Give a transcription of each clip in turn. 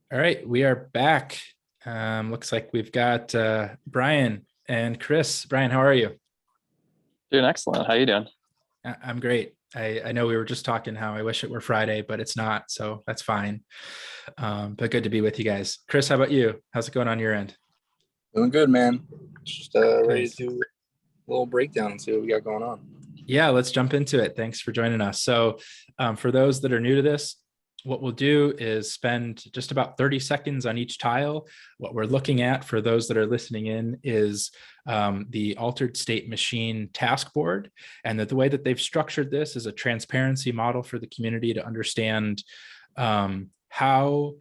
All right, we are back. Looks like we've got Brian and Chris. Brian, how are you? Doing excellent. How you doing? I'm great. I know we were just talking how I wish it were Friday, but it's not, so that's fine. But good to be with you guys. Chris, how about you? How's it going on your end? Doing good, man. Just ready to Nice. do a little breakdown and see what we got going on. Yeah, let's jump into it. Thanks for joining us. So, for those that are new to this, what we'll do is spend just about 30 seconds on each tile. What we're looking at for those that are listening in is the altered state machine task board. And that the way that they've structured this is a transparency model for the community to understand how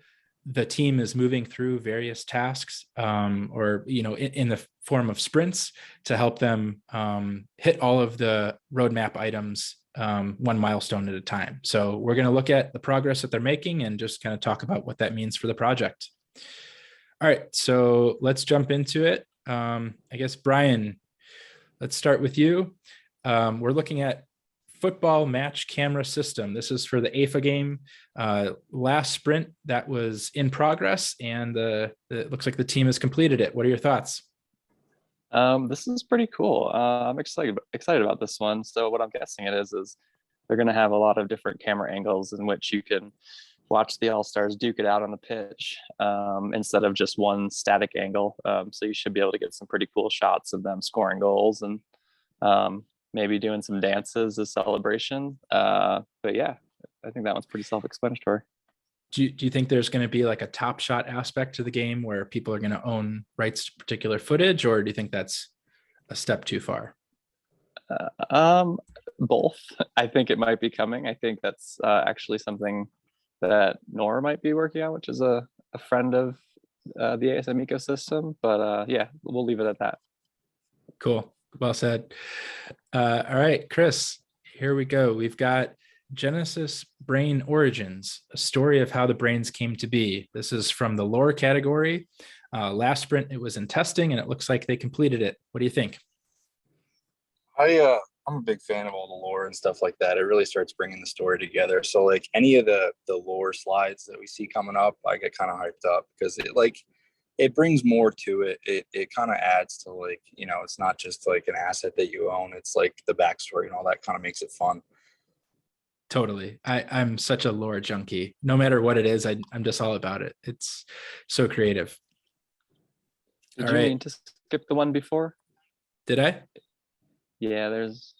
the team is moving through various tasks or in the form of sprints to help them hit all of the roadmap items one milestone at a time. So we're going to look at the progress that they're making and just kind of talk about what that means for the project. All right, so let's jump into it. I guess, Brian, let's start with you. We're looking at football match camera system. This is for the AFA game. Last sprint that was in progress, and it looks like the team has completed it. What are your thoughts? This is pretty cool. I'm excited about this one. So what I'm guessing it is they're going to have a lot of different camera angles in which you can watch the All-Stars duke it out on the pitch instead of just one static angle. So you should be able to get some pretty cool shots of them scoring goals and maybe doing some dances as celebration. But yeah, I think that one's pretty self-explanatory. Do you think there's going to be like a top shot aspect to the game where people are going to own rights to particular footage, or do you think that's a step too far? Both. I think it might be coming. I think that's actually something that Nora might be working on, which is a friend of the ASM ecosystem. But yeah, we'll leave it at that. Cool. Well said. All right, Chris, here we go. We've got Genesis Brain Origins, a story of how the brains came to be. This is from the lore category. Last sprint, it was in testing, and it looks like they completed it. What do you think? I'm a big fan of all the lore and stuff like that. It really starts bringing the story together. So like any of the lore slides that we see coming up, I get kind of hyped up because it brings more to it. It kind of adds to it's not just like an asset that you own. It's like the backstory and all that kind of makes it fun. Totally. I'm such a lore junkie. No matter what it is, I'm just all about it. It's so creative. Did All you right. mean to skip the one before? Did I? Yeah, there's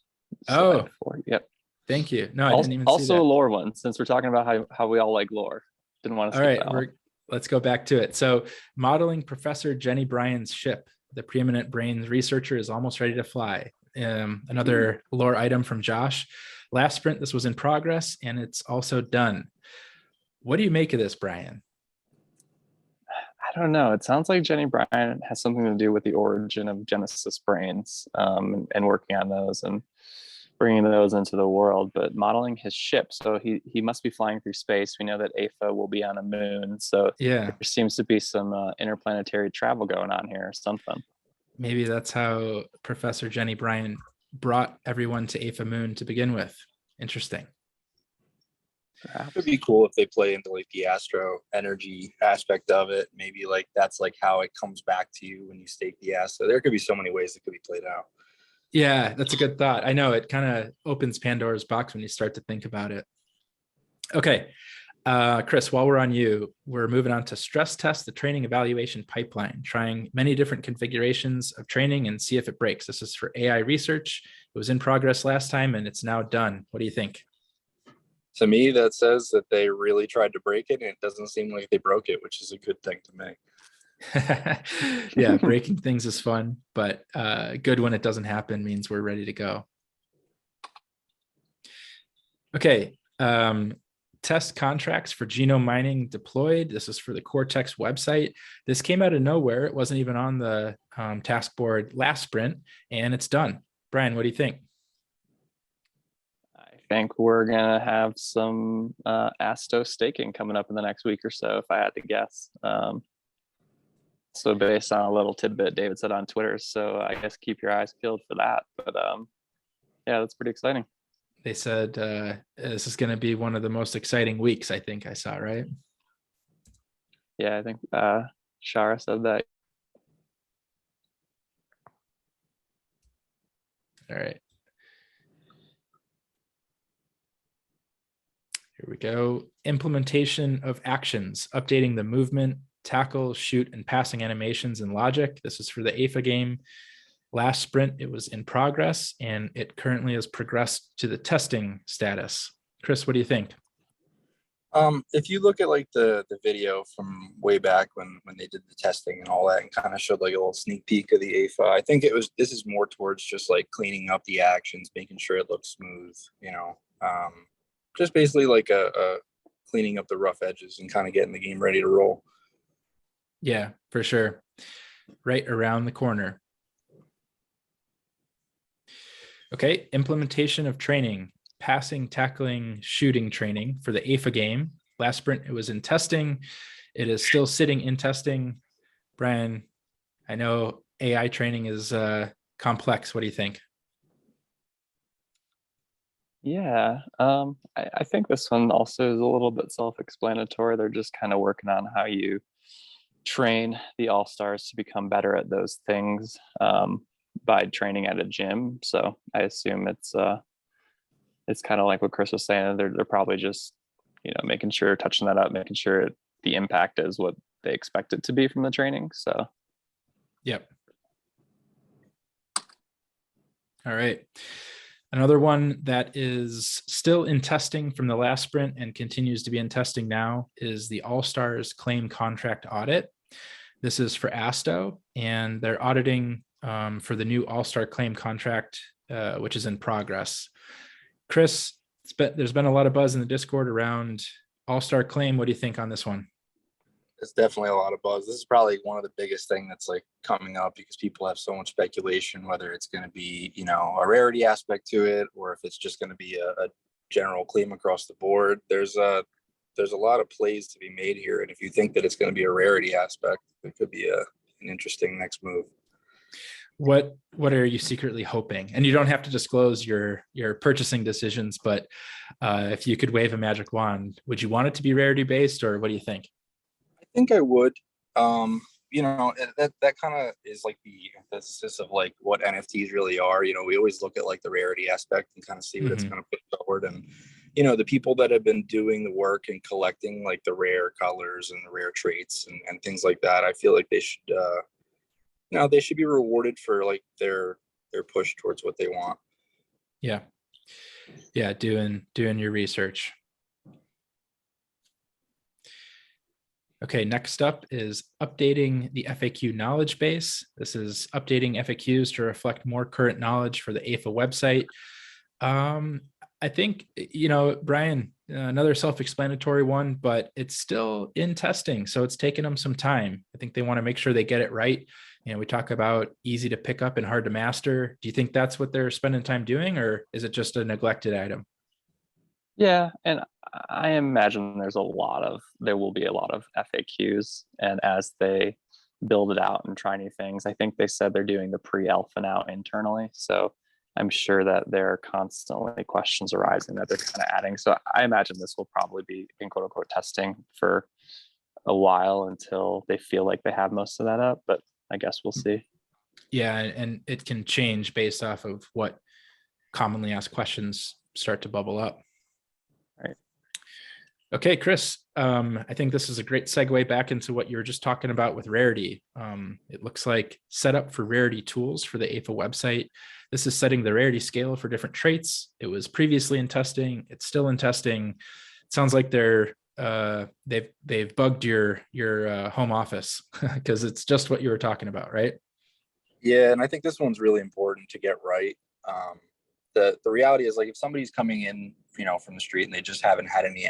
slide Oh, before. Yep. thank you. No, I didn't even see Also a that. lore one, since we're talking about how we all like lore. Didn't want to All skip right, that one. let's go back to it. So, modeling Professor Jenny Bryan's ship, the preeminent brains researcher is almost ready to fly. Another lore item from Josh. Last sprint, this was in progress, and it's also done. What do you make of this, Brian? I don't know. It sounds like Jenny Bryan has something to do with the origin of Genesis brains and working on those and bringing those into the world, but modeling his ship. So he must be flying through space. We know that AFA will be on a moon. So Yeah, there seems to be some interplanetary travel going on here or something. maybe that's how Professor Jenny Bryan brought everyone to AFA Moon to begin with. Interesting. It'd be cool if they play into like the astro energy aspect of it. Maybe like that's like how it comes back to you when you stake the asset. There could be so many ways it could be played out. Yeah, that's a good thought. I know it kind of opens Pandora's box when you start to think about it. Okay. Chris, while we're on you, we're moving on to stress test the training evaluation pipeline, trying many different configurations of training and see if it breaks. This is for AI research. It was in progress last time and it's now done. What do you think? To me, that says that they really tried to break it, and it doesn't seem like they broke it, which is a good thing to me. Yeah, breaking things is fun, but good when it doesn't happen means we're ready to go. Okay. Test contracts for genome mining deployed. This is for the Cortex website. This came out of nowhere. It wasn't even on the task board last sprint, and it's done. Brian, what do you think? I think we're gonna have some Asto staking coming up in the next week or so, if I had to guess. So based on a little tidbit David said on Twitter, so I guess keep your eyes peeled for that. But yeah, that's pretty exciting. They said this is going to be one of the most exciting weeks, I think I saw, right? Yeah, I think Shara said that. All right. Here we go. Implementation of actions, updating the movement, tackle, shoot, and passing animations in logic. This is for the AFA game. Last sprint, it was in progress, and it currently has progressed to the testing status. Chris, what do you think? If you look at like the video from way back when they did the testing and all that, and kind of showed like a little sneak peek of the AFA, I think this is more towards just like cleaning up the actions, making sure it looks smooth, just basically like a cleaning up the rough edges and kind of getting the game ready to roll. Yeah, for sure. Right around the corner. Okay, implementation of training, passing, tackling, shooting training for the AFA game. Last sprint, it was in testing. It is still sitting in testing. Brian, I know AI training is complex. What do you think? Yeah, I think this one also is a little bit self-explanatory. They're just kind of working on how you train the all-stars to become better at those things by training at a gym. So I assume it's kind of like what Chris was saying. They're probably just making sure, touching that up, making sure the impact is what they expect it to be from the training. So yep. All right. Another one that is still in testing from the last sprint and continues to be in testing now is the All-Stars claim contract audit. This is for ASTO, and they're auditing for the new All-Star claim contract, which is in progress. Chris, there's been a lot of buzz in the Discord around All-Star claim. What do you think on this one? It's definitely a lot of buzz. This is probably one of the biggest thing that's like coming up because people have so much speculation, whether it's going to be, a rarity aspect to it, or if it's just going to be a general claim across the board. There's a lot of plays to be made here. And if you think that it's going to be a rarity aspect, it could be an interesting next move. What are you secretly hoping? And you don't have to disclose your purchasing decisions, but if you could wave a magic wand, would you want it to be rarity based, or what do you think? I think I would. That kind of is like the emphasis of like what NFTs really are. We always look at like the rarity aspect and kind of see what it's going to put forward. And the people that have been doing the work and collecting like the rare colors and the rare traits and things like that, I feel like they should they should be rewarded for like their push towards what they want. Yeah, doing your research. Okay, next up is updating the FAQ knowledge base. This is updating FAQs to reflect more current knowledge for the AFA website. I think, Brian, another self-explanatory one, but it's still in testing. So it's taken them some time. I think they want to make sure they get it right. We talk about easy to pick up and hard to master. Do you think that's what they're spending time doing, or is it just a neglected item? Yeah, and I imagine there will be a lot of FAQs, and as they build it out and try new things, I think they said they're doing the pre-alpha now internally. So I'm sure that there are constantly questions arising that they're kind of adding. So I imagine this will probably be in quote unquote testing for a while until they feel like they have most of that up, but I guess we'll see. Yeah, and it can change based off of what commonly asked questions start to bubble up. Right. Okay, Chris, I think this is a great segue back into what you were just talking about with rarity. It looks like setup for rarity tools for the AFA website. This is setting the rarity scale for different traits. It was previously in testing. It's still in testing. It sounds like they've bugged your home office because it's just what you were talking about, right? Yeah, and I think this one's really important to get right. The reality is, like, if somebody's coming in, from the street and they just haven't had any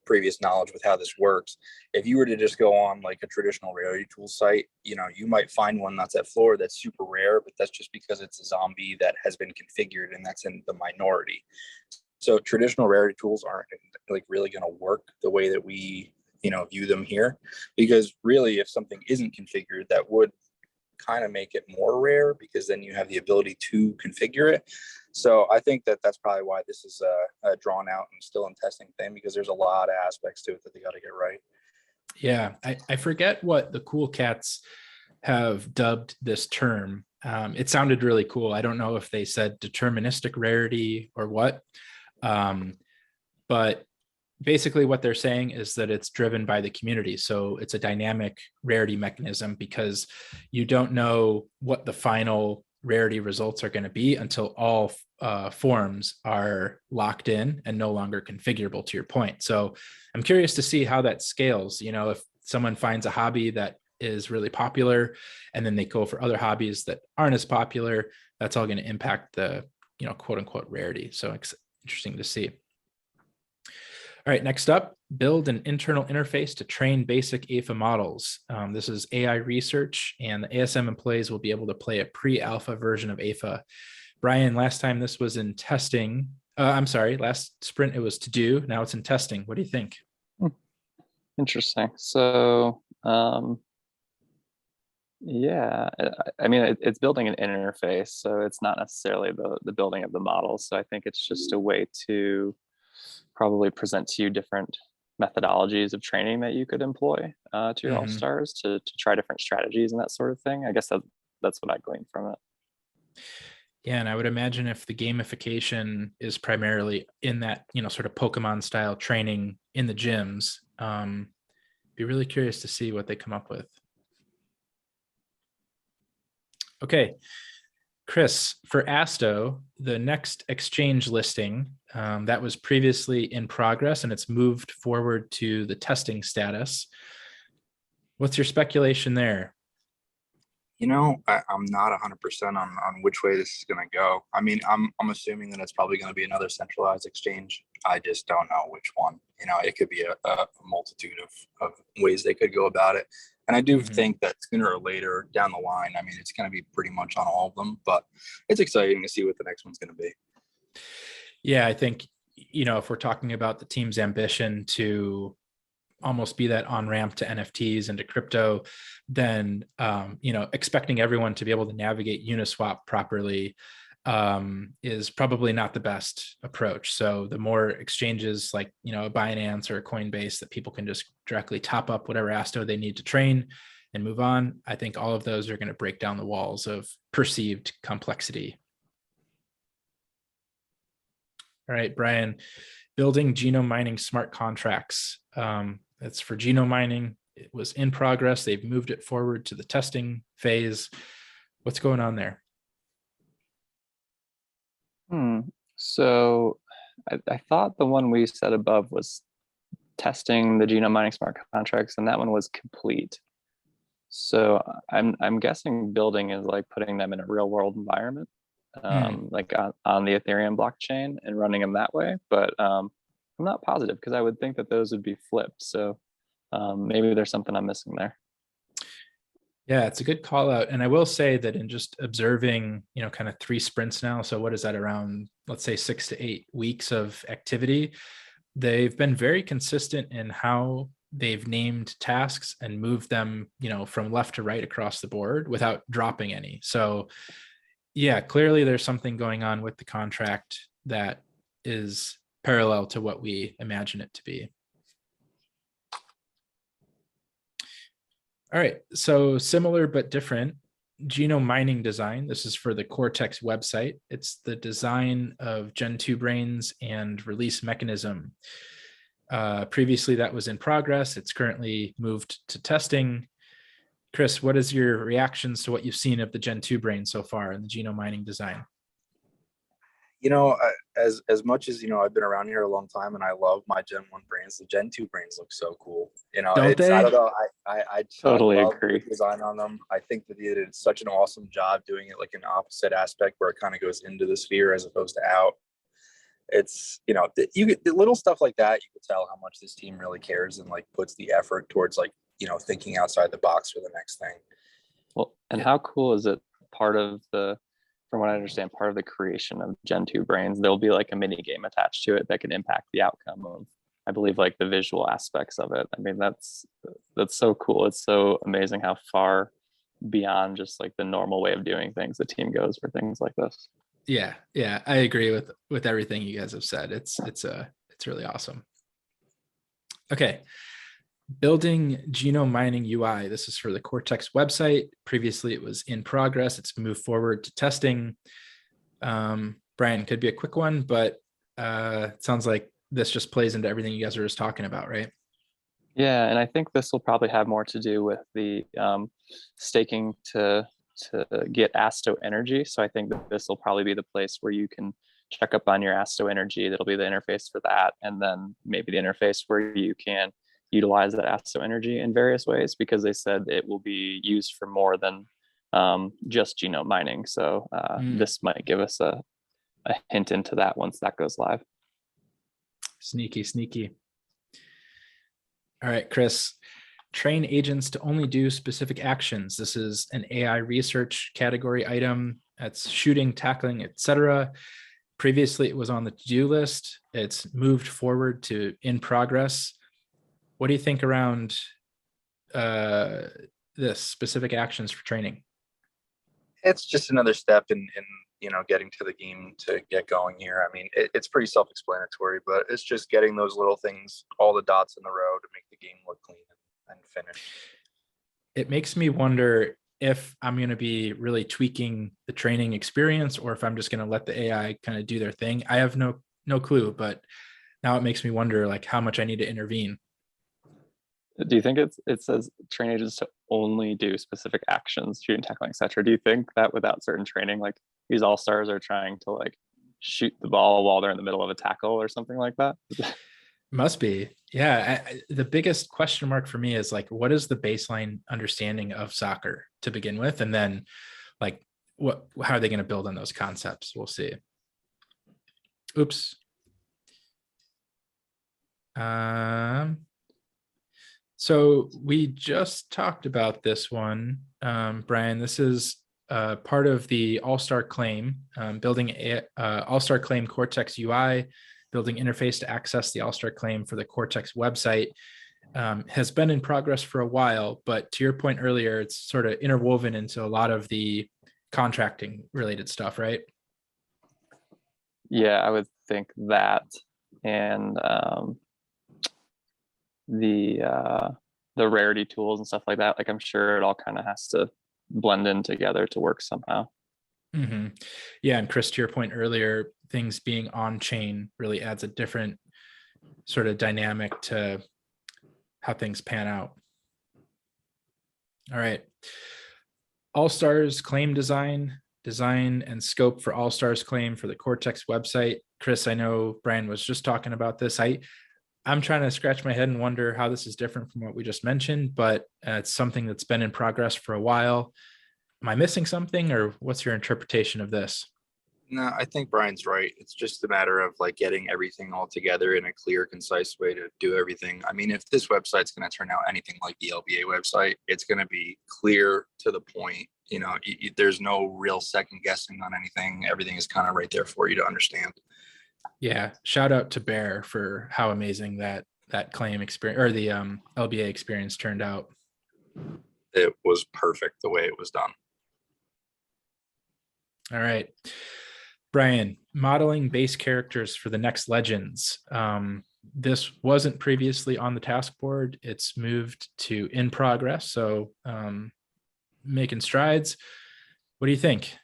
previous knowledge with how this works, if you were to just go on like a traditional rarity tool site, you might find one that's at floor that's super rare, but that's just because it's a zombie that has been configured and that's in the minority. So traditional rarity tools aren't like really going to work the way that we view them here, because really if something isn't configured, that would kind of make it more rare, because then you have the ability to configure it. So I think that that's probably why this is a drawn out and still in testing thing, because there's a lot of aspects to it that they got to get right. Yeah, I forget what the cool cats have dubbed this term. It sounded really cool. I don't know if they said deterministic rarity or what, but basically what they're saying is that it's driven by the community. So it's a dynamic rarity mechanism because you don't know what the final rarity results are going to be until all forms are locked in and no longer configurable, to your point. So I'm curious to see how that scales. If someone finds a hobby that is really popular and then they go for other hobbies that aren't as popular, that's all going to impact the quote unquote rarity. So it's interesting to see. All right, next up, build an internal interface to train basic AFA models. This is AI research, and the ASM employees will be able to play a pre-alpha version of AFA. Brian, last time this was in testing. Last sprint it was to do. Now it's in testing. What do you think? Interesting. So, yeah, I mean, it's building an interface, so it's not necessarily the building of the models. So I think it's just a way to probably present to you different methodologies of training that you could employ to your all-stars to try different strategies and that sort of thing. I guess that's what I gleaned from it. Yeah, and I would imagine if the gamification is primarily in that, sort of Pokemon style training in the gyms, be really curious to see what they come up with. Okay, Chris, for Asto, the next exchange listing that was previously in progress and it's moved forward to the testing status. What's your speculation there? I'm not 100% on which way this is going to go. I mean, I'm assuming that it's probably going to be another centralized exchange. I just don't know which one. It could be a multitude of ways they could go about it. And I do think that sooner or later down the line, I mean, it's going to be pretty much on all of them, but it's exciting to see what the next one's going to be. Yeah, I think, if we're talking about the team's ambition to almost be that on-ramp to NFTs and to crypto, then, expecting everyone to be able to navigate Uniswap properly is probably not the best approach. So the more exchanges like, a Binance or a Coinbase that people can just directly top up whatever Asto they need to train and move on, I think all of those are going to break down the walls of perceived complexity. All right, Brian, building genome mining smart contracts. That's for genome mining. It was in progress. They've moved it forward to the testing phase. What's going on there? So I thought the one we said above was testing the genome mining smart contracts, and that one was complete. So I'm guessing building is like putting them in a real world environment, like on the Ethereum blockchain and running them that way. But I'm not positive because I would think that those would be flipped. So maybe there's something I'm missing there. Yeah, it's a good call out. And I will say that in just observing, kind of 3 sprints now, so what is that, around, let's say 6 to 8 weeks of activity, they've been very consistent in how they've named tasks and moved them, from left to right across the board without dropping any. So yeah, clearly there's something going on with the contract that is parallel to what we imagine it to be. All right, so similar but different genome mining design. This is for the Cortex website. It's the design of Gen 2 brains and release mechanism. Previously, that was in progress. It's currently moved to testing. Chris, what is your reactions to what you've seen of the Gen 2 brain so far in the genome mining design? As much as I've been around here a long time and I love my Gen 1 brains, the Gen 2 brains look so cool. Don't they? I don't know. I totally love agree. the design on them. I think that they did such an awesome job doing it like an opposite aspect where it kind of goes into the sphere as opposed to out. It's you get the little stuff like that. You could tell how much this team really cares and like puts the effort towards like thinking outside the box for the next thing. Well, and how cool is it? From what I understand, part of the creation of Gen 2 brains, there'll be like a mini game attached to it that can impact the outcome of, I believe, like the visual aspects of it. I mean, that's so cool. It's so amazing how far beyond just like the normal way of doing things the team goes for things like this. Yeah, I agree with everything you guys have said. It's really awesome. Okay, building genome mining UI. This is for the Cortex website. Previously, it was in progress. It's moved forward to testing. Brian, could be a quick one, but it sounds like this just plays into everything you guys are just talking about, right? Yeah, and I think this will probably have more to do with the staking to get Asto energy. So I think that this will probably be the place where you can check up on your Asto energy. That'll be the interface for that, and then maybe the interface where you can utilize that Asto energy in various ways, because they said it will be used for more than just genome mining. So this might give us a hint into that once that goes live. Sneaky, sneaky. All right, Chris, train agents to only do specific actions. This is an AI research category item. That's shooting, tackling, etc. Previously, it was on the to-do list. It's moved forward to in progress. What do you think around this specific actions for training? It's just another step in getting to the game to get going here. I mean, it's pretty self-explanatory, but it's just getting those little things, all the dots in the row to make the game look clean and finished. It makes me wonder if I'm going to be really tweaking the training experience, or if I'm just going to let the AI kind of do their thing. I have no clue, but now it makes me wonder like how much I need to intervene. Do you think it says train agents to only do specific actions, shooting, tackling, etc.? Do you think that without certain training, like these all-stars are trying to like shoot the ball while they're in the middle of a tackle or something like that? Must be. Yeah. The biggest question mark for me is like, what is the baseline understanding of soccer to begin with? And then like, how are they going to build on those concepts? We'll see. Oops. So we just talked about this one, Brian. This is part of the All-Star Claim, building All-Star Claim Cortex UI, building interface to access the All-Star Claim for the Cortex website. Has been in progress for a while, but to your point earlier, it's sort of interwoven into a lot of the contracting related stuff, right? Yeah, I would think that, and the rarity tools and stuff like that. Like I'm sure it all kind of has to blend in together to work somehow. Mm-hmm. Yeah, and Chris, to your point earlier, things being on chain really adds a different sort of dynamic to how things pan out. All right. All-Stars Claim design and scope for All-Stars Claim for the Cortex website. Chris, I know Brian was just talking about this. I'm trying to scratch my head and wonder how this is different from what we just mentioned, but it's something that's been in progress for a while. Am I missing something, or what's your interpretation of this? No, I think Brian's right. It's just a matter of like getting everything all together in a clear, concise way to do everything. I mean, if this website's going to turn out anything like the LBA website, it's going to be clear to the point. There's no real second guessing on anything. Everything is kind of right there for you to understand. Yeah, shout out to Bear for how amazing that claim experience, or the LBA experience, turned out. It was perfect the way it was done. All right, Brian, modeling base characters for the next Legends. This wasn't previously on the task board. It's moved to in progress, so making strides. What do you think?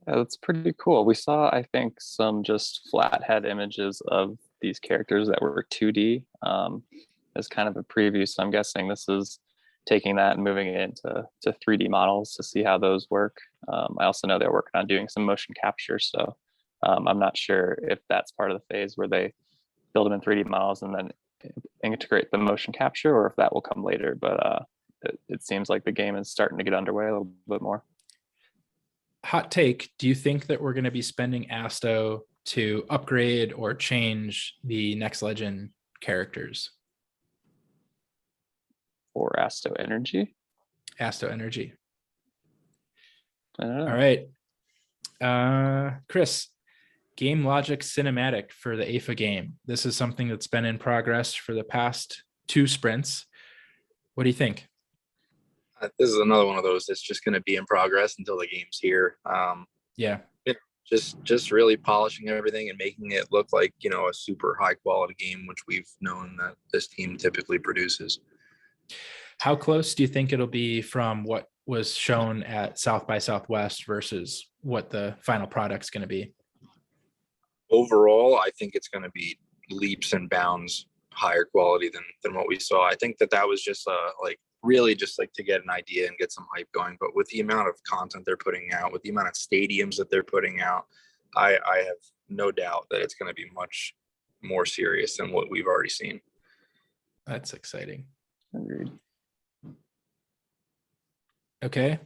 Yeah, that's pretty cool. We saw, I think, some just flathead images of these characters that were 2D as kind of a preview. So I'm guessing this is taking that and moving it into 3D models to see how those work. I also know they're working on doing some motion capture. So I'm not sure if that's part of the phase where they build them in 3D models and then integrate the motion capture, or if that will come later. But it seems like the game is starting to get underway a little bit more. Hot take, do you think that we're going to be spending Asto to upgrade or change the next Legend characters? Or Asto Energy? Asto Energy. I don't know. All right. Chris, game logic cinematic for the AFA game. This is something that's been in progress for the past 2 sprints. What do you think? This is another one of those that's just going to be in progress until the game's here. Yeah. just really polishing everything and making it look like, you know, a super high quality game, which we've known that this team typically produces. How close do you think it'll be from what was shown at South by Southwest versus what the final product's going to be? Overall, I think it's going to be leaps and bounds higher quality than what we saw. I think that was just like really just like to get an idea and get some hype going. But with the amount of content they're putting out, with the amount of stadiums that they're putting out, I have no doubt that it's going to be much more serious than what we've already seen. That's exciting. Agreed. Okay.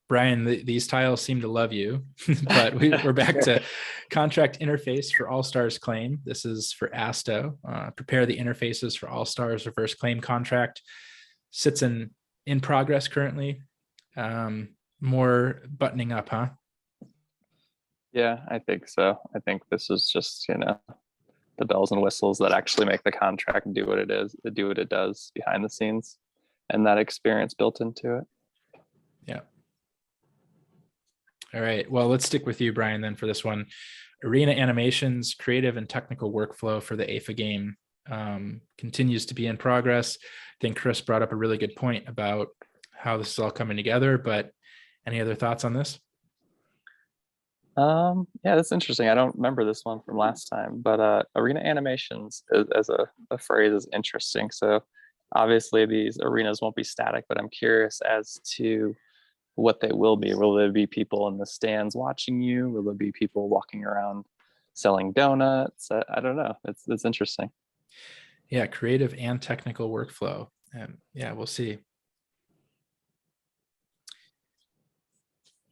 Brian, these tiles seem to love you, but we're back to contract interface for All-Stars claim. This is for ASTO. Prepare the interfaces for All-Stars reverse claim contract. Sits in progress currently. More buttoning up, huh? Yeah, I think so. I think this is just, you know, the bells and whistles that actually make the contract do what it does behind the scenes, and that experience built into it. Yeah. All right. Well, let's stick with you, Brian, then for this one. Arena animations, creative and technical workflow for the AFA game continues to be in progress. I think Chris brought up a really good point about how this is all coming together, but any other thoughts on this? Yeah, that's interesting. I don't remember this one from last time, but arena animations as a phrase is interesting. So obviously these arenas won't be static, but I'm curious as to what they will be. Will there be people in the stands watching you? Will there be people walking around selling donuts? I don't know. It's interesting. Yeah, creative and technical workflow. Yeah, we'll see.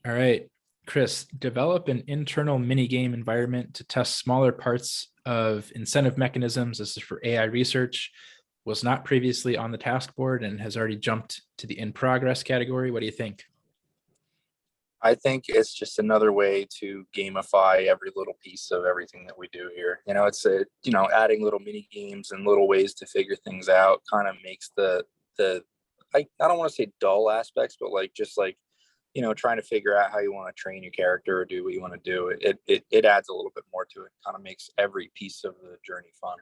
All right, Chris, develop an internal mini game environment to test smaller parts of incentive mechanisms. This is for AI research. Was not previously on the task board and has already jumped to the in progress category. What do you think? I think it's just another way to gamify every little piece of everything that we do here. You know, it's adding little mini games and little ways to figure things out kind of makes the I don't want to say dull aspects, but like just like, you know, trying to figure out how you want to train your character or do what you want to do. It adds a little bit more to it. Kind of makes every piece of the journey fun.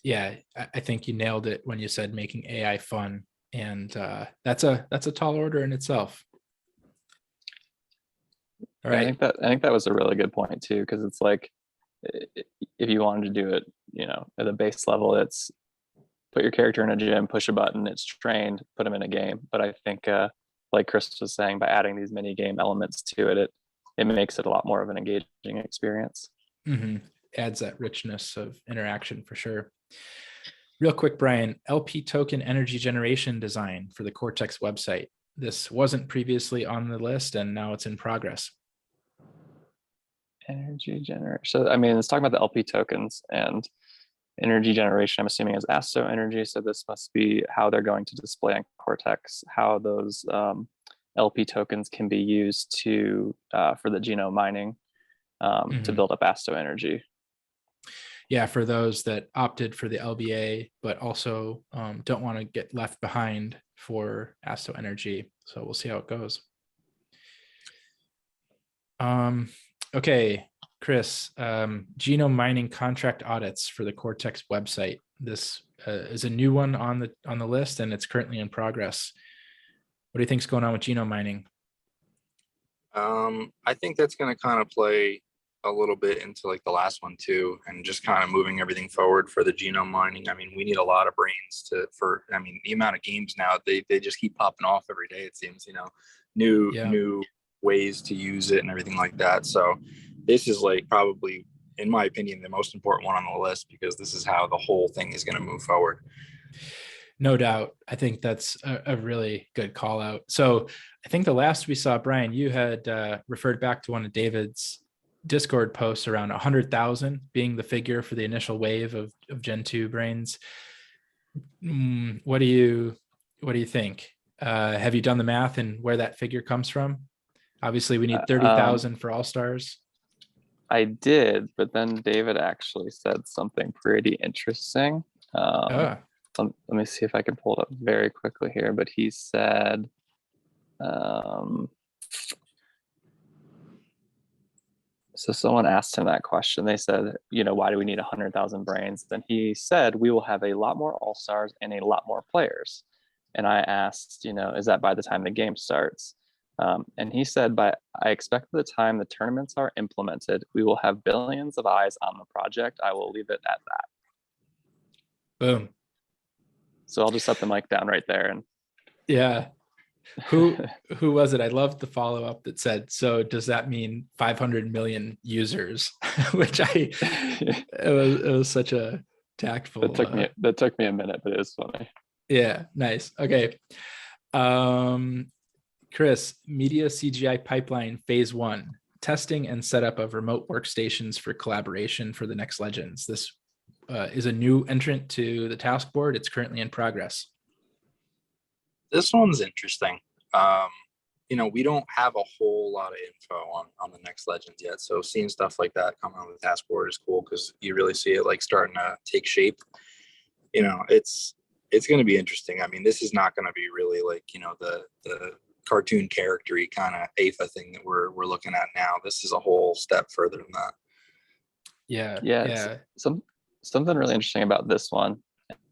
Yeah, I think you nailed it when you said making AI fun, and that's a tall order in itself. All right. I think that was a really good point too, because it's like if you wanted to do it, you know, at the base level, it's put your character in a gym, push a button, it's trained, put them in a game. But I think, like Chris was saying, by adding these mini game elements to it, it makes it a lot more of an engaging experience. Mm-hmm. Adds that richness of interaction for sure. Real quick, Brian, LP token energy generation design for the Cortex website. This wasn't previously on the list, and now it's in progress. Energy generation. So, I mean, it's talking about the LP tokens, and energy generation, I'm assuming, is ASTO energy. So this must be how they're going to display on Cortex, how those LP tokens can be used to for the genome mining to build up ASTO energy. Yeah, for those that opted for the LBA, but also don't want to get left behind for ASTO energy. So we'll see how it goes. Okay, Chris, genome mining contract audits for the Cortex website. This is a new one on the list, and it's currently in progress. What do you think is going on with genome mining? I think that's going to kind of play a little bit into like the last one too, and just kind of moving everything forward for the genome mining. I mean, we need a lot of brains the amount of games now, they just keep popping off every day, it seems, you know, new ways to use it and everything like that. So this is like probably, in my opinion, the most important one on the list, because this is how the whole thing is going to move forward. No doubt. I think that's a really good call out. So I think the last we saw, Brian, you had referred back to one of David's Discord posts around 100,000 being the figure for the initial wave of Gen 2 brains. What do you think? Have you done the math and where that figure comes from? Obviously, we need 30,000 for All-Stars. I did, but then David actually said something pretty interesting. Let me see if I can pull it up very quickly here. But he said, So someone asked him that question. They said, why do we need 100,000 brains? Then he said, we will have a lot more all-stars and a lot more players. And I asked, is that by the time the game starts? And he said, I expect by the time the tournaments are implemented, we will have billions of eyes on the project. I will leave it at that. Boom. So I'll just set the mic down right there. And yeah. Who was it? I loved the follow-up that said, so does that mean 500 million users? Which it was such a tactful. That took me a minute, but it was funny. Yeah, nice. Okay. Chris, media CGI pipeline phase 1, testing and setup of remote workstations for collaboration for the next Legends. This is a new entrant to the Taskboard. It's currently in progress. This one's interesting. We don't have a whole lot of info on the next Legends yet. So seeing stuff like that come on the Taskboard is cool because you really see it like starting to take shape. It's going to be interesting. I mean, this is not going to be really like, the cartoon character-y kind of AFA thing that we're looking at now. This is a whole step further than that. Yeah. Something really interesting about this one,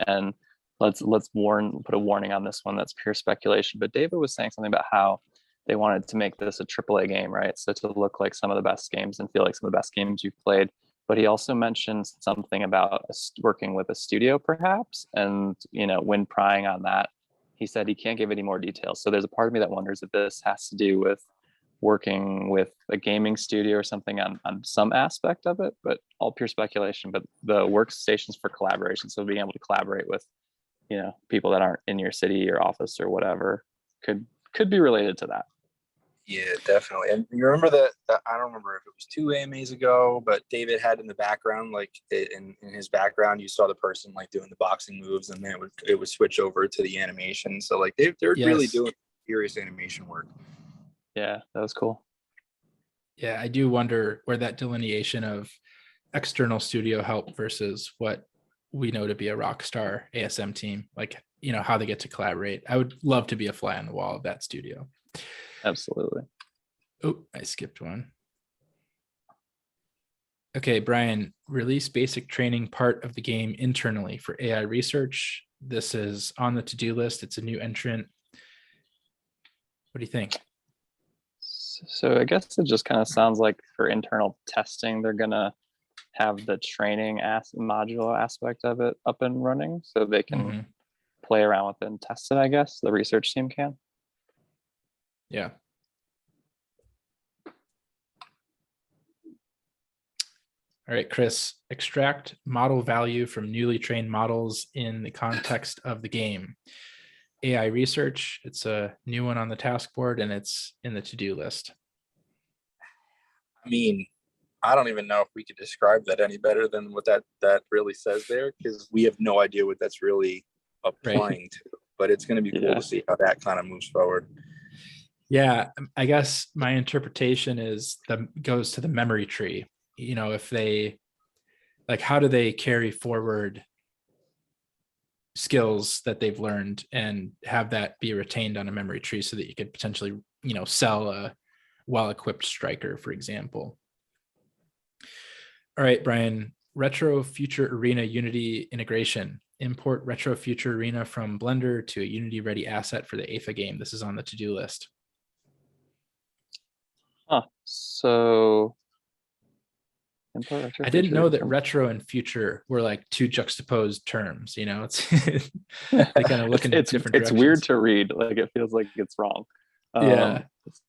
and let's put a warning on this one. That's pure speculation. But David was saying something about how they wanted to make this a AAA game, right? So to look like some of the best games and feel like some of the best games you've played. But he also mentioned something about working with a studio, perhaps. And when prying on that, he said he can't give any more details. So there's a part of me that wonders if this has to do with working with a gaming studio or something on some aspect of it, but all pure speculation. But the workstations for collaboration, so being able to collaborate with, people that aren't in your city or office or whatever, could be related to that. Yeah, definitely. And you remember that I don't remember if it was 2 AMAs ago, but David had in the background, like in his background, you saw the person like doing the boxing moves, and then it would switch over to the animation. So like they're really doing serious animation work. Yeah, that was cool. Yeah, I do wonder where that delineation of external studio help versus what we know to be a Rockstar ASM team, like, how they get to collaborate. I would love to be a fly on the wall of that studio. Absolutely. Oh, I skipped one. Okay, Brian, release basic training part of the game internally for AI research. This is on the to-do list. It's a new entrant. What do you think? So I guess it just kind of sounds like for internal testing, they're going to have the training module aspect of it up and running so they can play around with it and test it, I guess. The research team can. Yeah. All right, Chris, extract model value from newly trained models in the context of the game. AI research, it's a new one on the Taskboard and it's in the to-do list. I mean, I don't even know if we could describe that any better than what that really says there, because we have no idea what that's really applying to, but it's going to be cool to see how that kind of moves forward. Yeah, I guess my interpretation is goes to the memory tree. If they how do they carry forward skills that they've learned and have that be retained on a memory tree so that you could potentially, sell a well-equipped striker, for example. All right, Brian, Retro Future Arena Unity integration. Import Retro Future Arena from Blender to a Unity-ready asset for the AFA game. This is on the to-do list. So I didn't know that retro and future were like two juxtaposed terms. It's they kind of look in different directions. It's weird to read. Like it feels like it's wrong.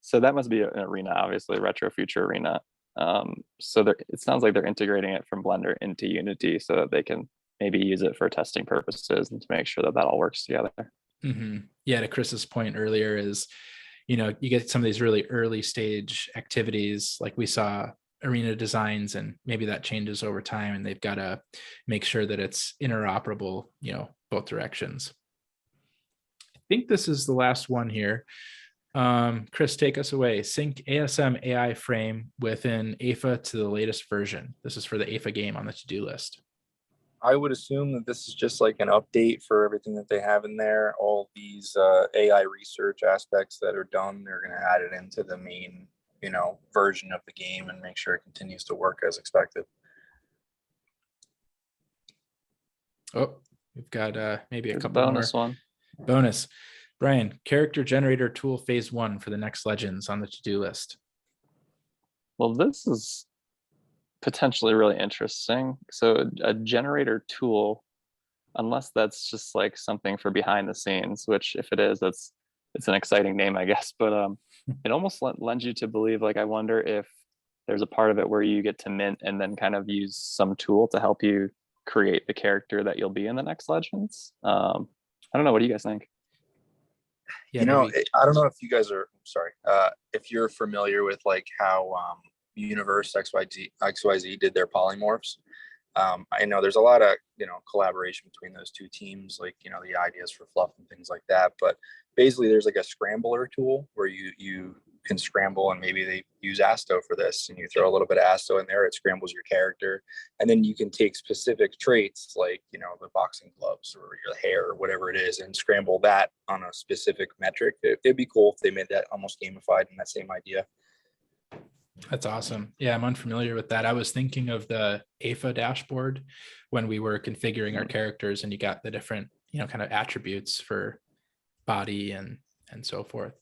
So that must be an arena, obviously, retro future arena. So it sounds like they're integrating it from Blender into Unity so that they can maybe use it for testing purposes and to make sure that all works together. Yeah, to Chris's point earlier is, you get some of these really early stage activities, like we saw arena designs, and maybe that changes over time and they've got to make sure that it's interoperable, both directions. I think this is the last one here. Chris, take us away. Sync ASM AI frame within AFA to the latest version. This is for the AFA game on the to-do list. I would assume that this is just like an update for everything that they have in there. All these AI research aspects that are done, they're going to add it into the main version of the game and make sure it continues to work as expected. Oh, we've got maybe a There's couple bonus more. one. Bonus. Brian, character generator tool phase 1 for the next Legends on the to-do list. Well, this is potentially really interesting. So a generator tool, unless that's just like something for behind the scenes, which if it is, it's an exciting name, I guess. But it almost lends you to believe, like, I wonder if there's a part of it where you get to mint and then kind of use some tool to help you create the character that you'll be in the next Legends. I don't know. What do you guys think? Yeah, I don't know if you guys are if you're familiar with like how Universe XYZ did their polymorphs. I know there's a lot of collaboration between those two teams, like the ideas for fluff and things like that. But basically, there's like a scrambler tool where you can scramble, and maybe they use Asto for this, and you throw a little bit of Asto in there, it scrambles your character, and then you can take specific traits like the boxing gloves or your hair or whatever it is, and scramble that on a specific metric. It'd be cool if they made that almost gamified in that same idea. That's awesome. Yeah, I'm unfamiliar with that. I was thinking of the AFA dashboard when we were configuring our characters, and you got the different, kind of attributes for body and so forth.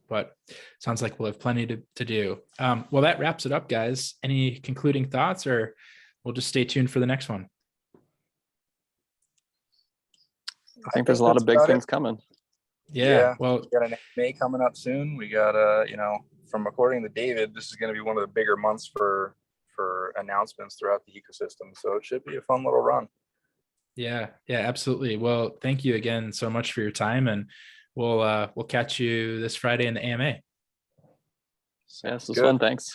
But sounds like we'll have plenty to do. Well, that wraps it up, guys. Any concluding thoughts, or we'll just stay tuned for the next one? I think there's a lot of big things coming. Yeah. Well, we got an May coming up soon. We got from according to David, this is going to be one of the bigger months for announcements throughout the ecosystem. So it should be a fun little run. Yeah, absolutely. Well, thank you again so much for your time, and we'll catch you this Friday in the AMA. Yeah, this was fun. Thanks.